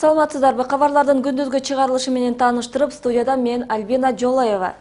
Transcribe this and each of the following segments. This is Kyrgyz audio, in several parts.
Саламатсыздарбы, кабарлардын күндүзгү чыгарылышы менен тааныштырып, студияда мен Альбина Жолаева.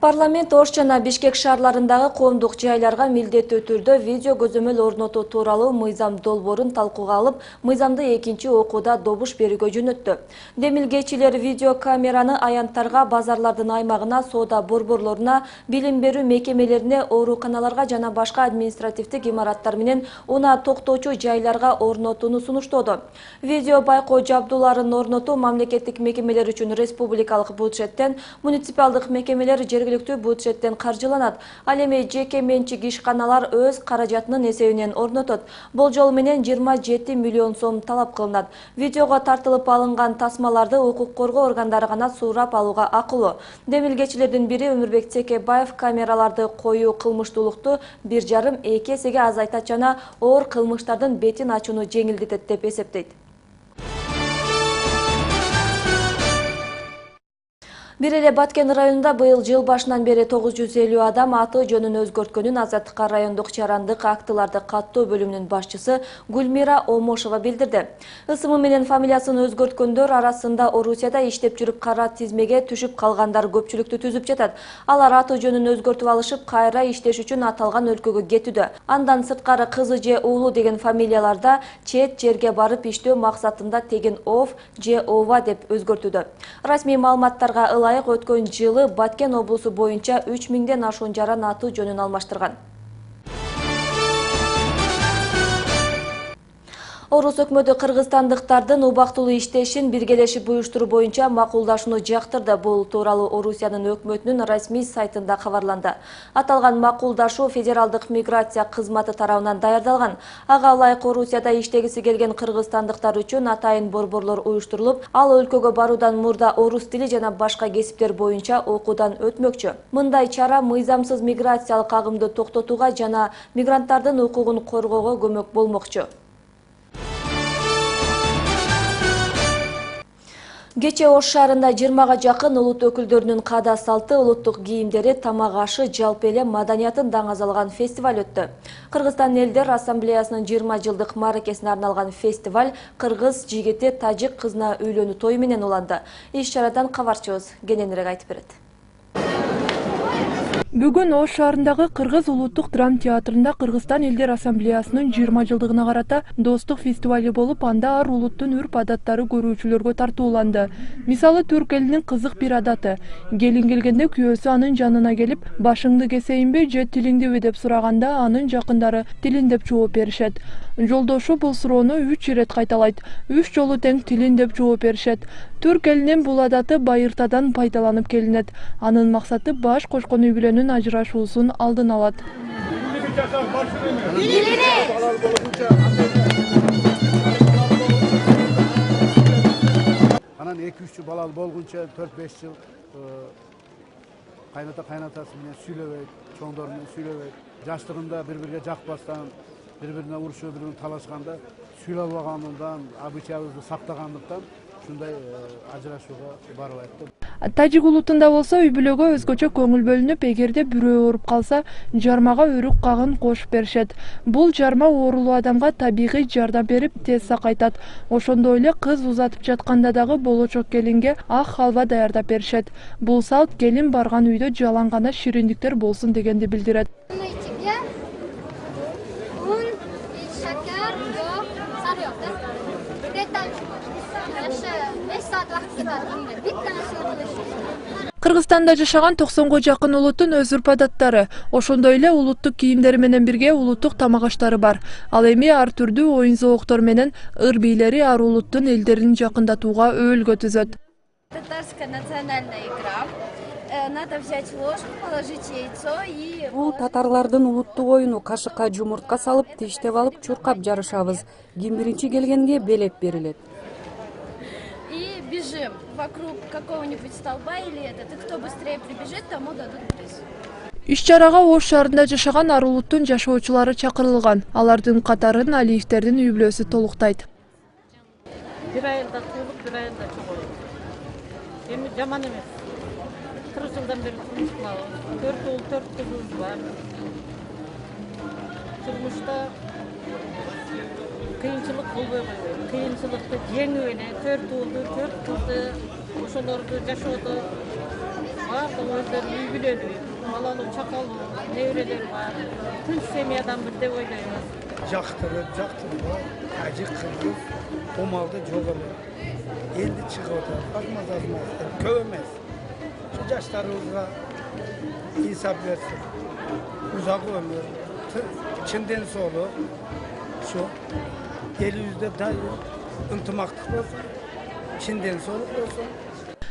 Парламент Ош жана Бишкек шаарларындагы коомдук жайларга милдеттүү түрдө видео көзөмөл орнотуу тууралуу мыйзам долбоорун талкууга алып, мыйзамды экинчи окууда добуш берүүгө жөнөттү. Демилгечилер видео камераны аянттарга, базарлардын аймагына, соода борборлоруна, билим берүү мекемелерине, ооруканаларга жана башка административдик имараттар менен унаа токтоочу жайларга орнотууну сунуштоодо. Видео байкоо жабдууларын орнотуу мамлекеттик мекемелер үчүн республикалык бюджеттен, муниципалдык мекемелер жергиликтүү бюджеттен каржыланат. Ал эми жеке менчик ишканалар өз каражатынын эсебинен орнотот. Болжол менен 27 миллион сом талап кылынат. Видеого тартылып алынган тасмаларды укук коргоо органдары гана сурап алууга акылуу. Демилгечилердин бири Өмүрбек Текебаев камераларды коюу кылмыштуулукту 1,5-2 эсеге азайтат жана оор кылмыштардын бетин ачууну жеңилдетет деп эсептейт. Бир эле Баткен районунда быйыл жыл башынан бери 950 адам аты жөнүн өзгөрткөнүн Азаттыкка райондук чарандык актыларды каттоо бөлүмүнүн башчысы Гүлмира Омошова билдирди. Ысымы менен фамилиясын өзгөрткөндөр арасында Орусияда иштеп жүрүп кара тизмеге түшүп калгандар көпчүлүктү түзүп жатат. Алар аты жөнүн өзгөртүп алышып, кайра иштеш үчүн аталган өлкөгө кетүүдө. Андан сырткары кызы же уулу деген фамилияларда чет жерге барып иштөө максатында тегин ов же ова деп өзгөртүүдө. Расмий маалыматтарга өткөн жылы Баткен облусу боюнча 3000ден ашуун жаран аты жөнүн алмаштырган. Орус өкмөтү кыргызстандыктардын убактылуу иштешин биргелешип уюштуруу боюнча макулдашууну жактырды. Бул тууралуу Орусиянын өкмөтүнүн расмий сайтында кабарланды. Аталган макулдашуу Федералдык миграция кызматы тарабынан даярдалган. Ага ылайык Орусияда иштегиси келген кыргызстандыктар үчүн атайын борборлор уюштурулуп, ал өлкөгө баруудан мурда орус тили жана башка кесиптер боюнча окуудан өтмөкчү. Мындай чара мыйзамсыз миграциялык агымды токтотууга жана мигранттардын укугун коргоого көмөк болмокчу. Кече Ош шаарында 20га жакын улут өкүлдөрүнүн каада салты, улуттук кийимдери, тамак ашы, жалпы эле маданиятын даңазалган фестиваль өттү. Кыргызстан элдер ассамблеясынын 20 жылдык мааракесине арналган фестиваль кыргыз жигити тажик кызына үйлөнүү тою менен уланды. Иш чарадан кабарчыбыз кененирээк айтып берет. Бүгүн Ош шаарындагы Кыргыз улуттук драм театрында Кыргызстан элдер ассамблеясынын 20 жылдыгына карата достук фестивали болуп, анда ар улуттун үрп-адаттары көрүүчүлөргө тартууланды. Мисалы, түрк элинин кызык бир адаты. Келин келгенде күйөөсү анын жанына келип, башыңды кесейинби же тилиңдиби деп сураганда, анын жакындары тилин деп жооп беришет. Жолдошу бул суроону 3 ирет кайталайт. 3 жолу тең тилин деп жооп беришет. Түрк элинин бул адаты байыртадан пайдаланып келинет. Анын максаты баш кошкон үй бүлөнүн ажырашуусун алдын алат. Анан 2-3 балалы болгунча 4-5 жыл кайната-кайнатасы менен сүйлөбөйт, чоңдор менен сүйлөбөйт. Жаштыгында бири-бириге жакпастан, бири-бирине урушуп, бири-бирине талашканда сүйлөп алгандан, абычайыбызды сактагандыктан ушундай ажырашууга барбайт. Тажик улутунда болсо үй бүлөгө өзгөчө көңүл бөлүнүп, эгерде бирөө ооруп калса, жармага өрүк кагын кошуп беришет. Бул жарма оорулуу адамга табигый жардам берип, тез сакайтат. Ошондой эле кыз узатып жатканда дагы болочок келинге ак халва даярдап беришет. Бул салт келин барган үйдө жалаң гана шириндиктер болсун дегенди билдирет. Кыргызстанда жашаган 90га жакын улуттун өз үрп-адаттары, ошондой эле улуттук кийимдери менен бирге улуттук тамак аштары бар. Ал эми ар түрдүү оюн-зооктор менен ыр бийлери ар улуттун элдерин жакындатууга өбөлгө түзөт. Татарская национальная игра. Надо взять ложку, положить яйцо и... Бул татарлардын улуттук оюну. Кашыкка жумуртка салып, тиштеп алып, чуркап жарышабыз. Ким биринчи келгенге белек берилет. И бежим вокруг какого-нибудь столба или этот. И кто быстрее прибежит, тому дадут приз. Иш-чарага Ош шаарында жашаган ар улуттун жашоочулары чакырылган. Алардын катарын Алиевтердин үй бүлөсү толуктайт. Бир айылда туулуп, бир айылда чогулуп. Эми жаман эмес. 40 жылдан бери турмуш кылабыз. 4 уул, 4 кызыбыз бар. Турмушта кыйынчылык болбой койбойт. Кыйынчылыкты жеңип эле 4 уулду, 4 кызды, ошолорду жашоодо баардыгы өздөрү үй бүлөлүү, балалуу, чакалуу, неберелери бар. Тынч семьяданбыз деп ойлойбуз. Жактырып, тажик, кыргыз, томалды жок эле. Энди чыгып атат. Азмаз, көп эмес. Şu жаштарыбызга инсап берсин. Узак өмүр, чынден соолук, şu элибизде ынтымактык болсун, чынден соолук болсун.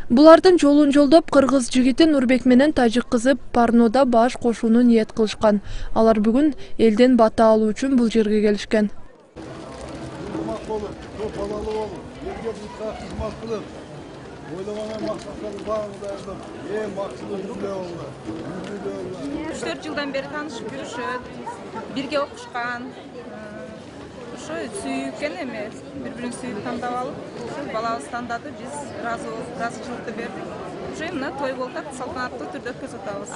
Булардын жолун жолдоп кыргыз жигити Нурбек менен тажик кызы Парнода баш кошууну ниет кылышкан. Алар бүгүн элден бата алуу үчүн бул жерге келишкен. Ынтымак болуп, көп балалуу болуп, элге кызмат кылып, ойлаган максаттарды баарын даярдап, эң максаты жүзүлө болду. 3-4 жылдан бери таанышып жүрүшөт, бирге окушкан. Ошо сүйүккен эме, бири-бирин сүйүп тандап алып, балабыз тандады, биз ыраазычылыкты бердик. Ошо мына той болуп атат, салтанаттуу түрдө өткөзүп атабыз.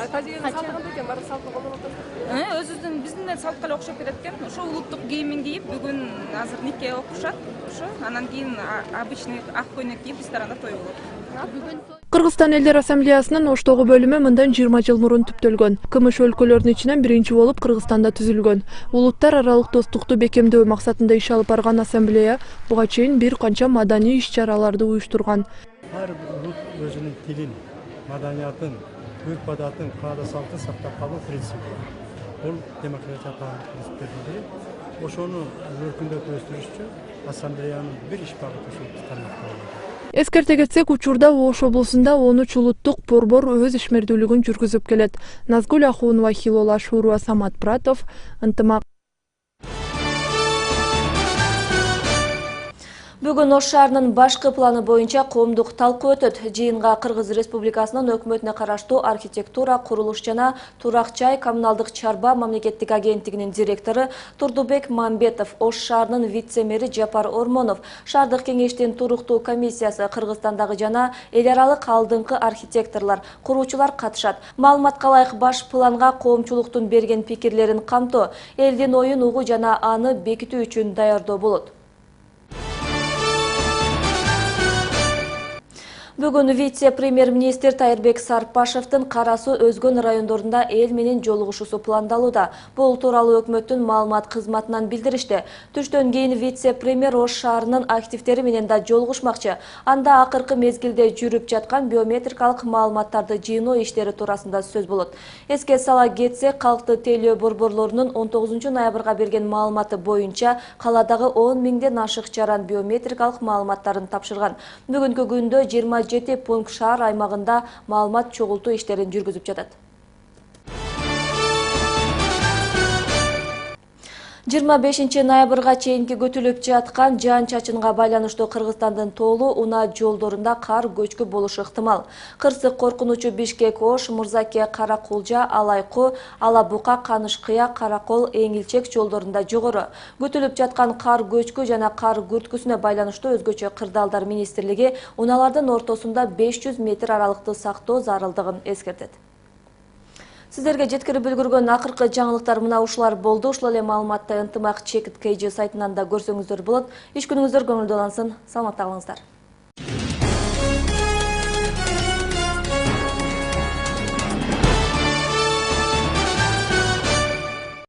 Өзүбүздүн биздин салтка эле окшоп кетет экен. Ошо улуттук кийимин кийип, бүгүн азыр нике окушат. Ошо анан кийин обычный ак көйнөк кийип ресторанда той болот. Кыргызстан элдер ассамблеясынын Оштогу бөлүмү мындан 20 жыл мурун түптөлгөн. КМШ өлкөлөрүнүн ичинен биринчи болуп Кыргызстанда түзүлгөн. Улуттар аралык достукту бекемдөө максатында иш алып барган ассамблея буга чейин бир канча маданий иш-чараларды уюштурган. Ар бир улут өзүнүн тилин, маданиятын, өрп-адатын, каада-салтын сактап калуу принципи бар. Бул демократиянын принциптеринин бири. Ошону өркүндөтүп өстүрүш үчүн ассамблеянын бир иш багыты ушул тармакталган. Эскерте кетсек, учурда Ош облусунда 13 улуттук борбор өз ишмердүүлүгүн жүргүзүп келет. Назгүл Ахунова, Хилола Шуруа, Самат Пратов, ынтымак. Бүгүн Ош шаарынын башкы планы боюнча коомдук талкуу өтөт. Жыйынга Кыргыз Республикасынын өкмөтүнө караштуу архитектура, курулуш жана Турак-жай коммуналдык чарба мамлекеттик агенттигинин директору Турдубек Мамбетов, Ош шаарынын вице-мэри Жапар Ормонов, шаардык кеңештин туруктуу комиссиясы, Кыргызстандагы жана эл аралык алдыңкы архитекторлор, куруучулар катышат. Маалыматка ылайык баш планга коомчулуктун берген пикирлерин камтоо, элдин оюн угуу жана аны бекитүү үчүн даярдоо болот. Бүгүн вице-премьер-министр Тайырбек Сарпашевдин Кара Суу өзгөн райондорунда эл менен жолугушуусу пландалууда. Бул тууралуу өкмөттүн маалымат кызматынан билдиришти. Түштөн кийин вице-премьер Ош шаарынын активдери менен да жолугушмакчы. Анда акыркы мезгилде жүрүп жаткан биометрикалык маалыматтарды жыйноо иштери туурасында сөз болот. Эске сала кетсек, калктуу тейлөө борборлорунун 19 ноябрга берген маалыматы боюнча каладагы 10 миңден ашык жаран биометрикалык маалыматтарын тапшырган. Бүгүнкү күндө 27 пункт шаар аймагында маалымат чогултуу иштерин жүргүзүп жатат. 25 ноябрга чейинки күтүлүп жаткан жаан-чачынга байланыштуу Кыргызстандын тоолуу унаа жолдорунда кар көчкү болушу ыктымал. Кырсык коркунучу Бишкек-Ош, Мырзаке, Каракулжа, Алайку, Алабука, Каныш-Кыя, Каракол, Эңилчек жолдорунда жогору. Күтүлүп жаткан кар көчкү жана кар күрткүсүнө байланыштуу өзгөчө Кырдаалдар министрлиги унаалардын ортосунда 500 метр аралыкты сактоо зарылдыгын эскертет. Сиздерге жеткирип үлгүргөн акыркы жаңылыктар мына ушулар болду. Ушул эле маалыматты ынтымак чекит KG сайтынан да көрсөңүздөр болот. Иш күнүңүздөр көңүлдүү улансын. Саламатта калыңыздар.